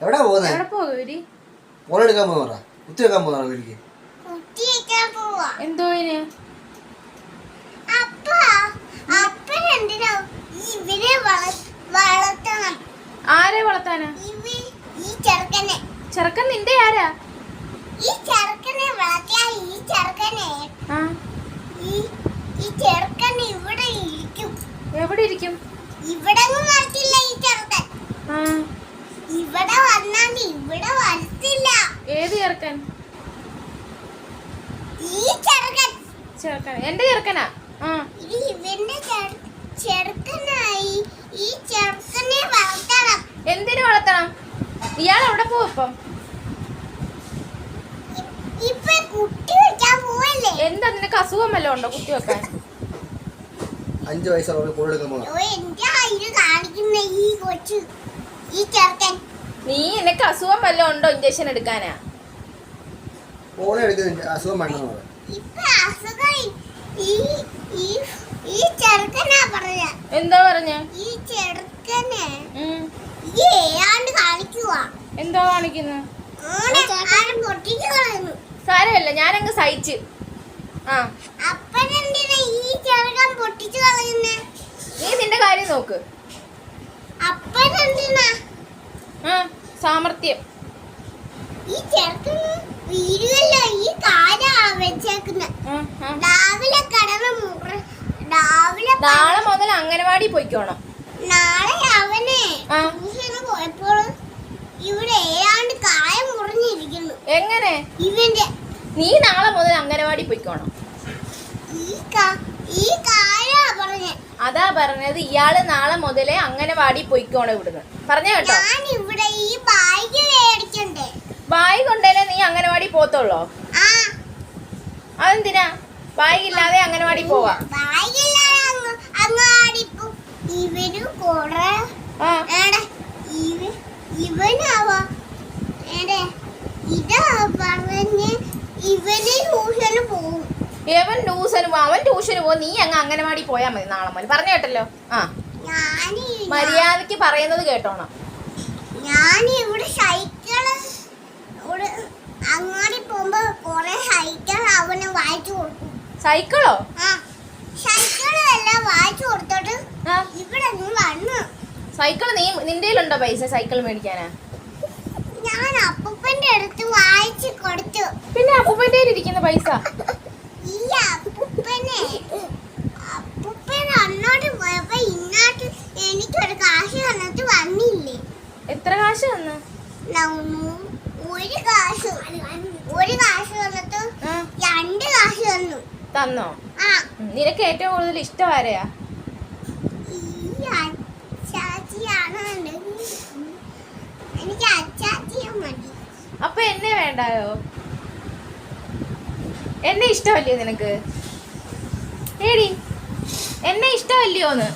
എവിടെ പോകുന്നേ? ഫോണെടുക്കാൻ പോകുന്ന കുത്തി വെക്കാൻ പോകുന്ന വീട്ടിലേക്ക്. എന്തോ ആരെ വളർത്താനാ? ചെറുക്കൻ നിന്റെ ആരാ? എവിടെ ഇരിക്കും? ഇവിടെ വന്നാൽ ഇവിടെ വരത്തില്ല. ഏത് ചെറുക്കൻ? ഈ ചെറുക്കൻ. ചെറുക്കൻ എന്റെ ചെറുക്കനാ. ഇവന്റെ ചെറുക്കനായി ഈ ചെറുക്കനെ വളർത്തണം. എന്തിനു വളർത്തണം? ഇയാൾ എവിടെ പോവും ഇപ്പം? ഇപ്പൊ കുട്ടി വെക്കാൻ പോവല്ലേ? എന്താ നിനക്ക് അസുഖം വല്ലതും ഉണ്ടോ കുത്തി വെക്കാൻ? 5 വയസ്സുള്ള ഫോണെടുക്കാൻ പോകുന്ന എന്റെ കയ്യില് കാണിക്കുന്ന ഈ കൊച്ചു ഈ ചെറുക്കൻ. നീ നിനക്ക് അസുഖം വല്ലതും ഉണ്ടോ ഇഞ്ചക്ഷൻ എടുക്കാനാ? ഫോൺ എടുക്കുന്ന അസുഖം വേണ്ടെന്ന് പറയാം. ഇപ്പൊ അസുഖം ഈ ചെറുക്കനാ പറഞ്ഞ. എന്താ പറഞ്ഞ? ഈ ചെറുക്കനെ ഈ ഏതാണ്ട് കാണിക്കുവാ. എന്തോ കാണിക്കുന്നു? പൊട്ടിച്ചു കളയുന്നു. സാരമല്ല, ഞാനങ്ങ് സഹിച്ച്. അപ്പനെന്തിനാ ഈ ചെറുക്കൻ പൊട്ടിച്ചു കളയുന്നേ? നീ നിന്റെ കാര്യം നോക്ക്. അപ്പനെന്തിനാ സാമർത്ഥ്യം? ഈ ചെറുക്കന് വീടുകളില ഈ കാലാ വെച്ചേക്കുന്ന. രാവിലെ നാളെ മുതൽ അംഗനവാടി പോയിക്കോണം. നാളെ അവനെ ട്യൂഷന് പോയപ്പോൾ ഇവിടെ ഏതാണ്ട് കായം മുറിഞ്ഞിരിക്കുന്നു. എങ്ങനെ? ഇവന്റെ. നീ നാളെ മുതൽ അംഗനവാടി പോയിക്കോണം. ഈ കായാ പറഞ്ഞേ. അതാ പറഞ്ഞത്, ഇയാള് നാളെ മുതലേ അംഗനവാടി പോയിക്കോണം ഇവിടുന്ന്. പറഞ്ഞ കേട്ടോ? ഞാൻ ഇവിടെ ഈ ബാഗ് മേടിക്കണ്ടേ? ബാഗ് കൊണ്ടല്ലേ നീ അംഗനവാടി പോത്തുള്ളോ? അതെന്തിനാ ബാഗ് ഇല്ലാതെ അംഗനവാടി പോവാ? ഇവന് കൊറേ ഇവനാവാ ഇതാ പറഞ്ഞ് ഇവന് ട്യൂഷന് പോവും. അവൻ ട്യൂഷന് പോകും. നീ അങ്ങ് അംഗനവാടി പോയാ മതി നാളെ മുതൽ. പറഞ്ഞു കേട്ടല്ലോ? മര്യാദക്ക് പറയുന്നത് കേട്ടോണം. ഞാൻ ഇവിടെ സൈക്കിള് അങ്ങാടി പോകുമ്പോ കൊറേ സൈക്കിൾ അവന് വായിച്ചു കൊടുക്കും. സൈക്കിളോ? സൈക്കിള് എല്ലാം വായിച്ചു കൊടുത്തോട്ട് ഇവിടെ വന്നു. സൈക്കിൾ നിന്റെ കയ്യിലുണ്ടോ പൈസ സൈക്കിൾ മേടിക്കാനാ? ഞാൻ അപ്പൂപ്പന്റെ അടുത്ത് വായിച്ചു കൊടുത്തു. പിന്നെ അപ്പൂപ്പന്റെ ഇരിക്കുന്ന പൈസ? ഇല്ല, അപ്പൂപ്പൻ അന്നോട്ട് പോയപ്പോ ഇന്നോട്ട് എനിക്കൊരു കാശ് തന്നിട്ട് വന്നില്ലേ? എത്ര കാശ് തന്നു? ഒരു കാശ് തന്നിട്ട് 2 കാശ് തന്നു. തന്നോ? നിനക്ക് ഏറ്റവും കൂടുതൽ ഇഷ്ടം ആരെയാ? എനിക്ക് അച്ചാച്ചിയെ മതി. അപ്പൊ എന്നെ വേണ്ടായോ? എന്നെ ഇഷ്ടമല്ലയോ നിനക്ക്? ഏടി എന്നെ ഇഷ്ടമല്ലയോന്ന്?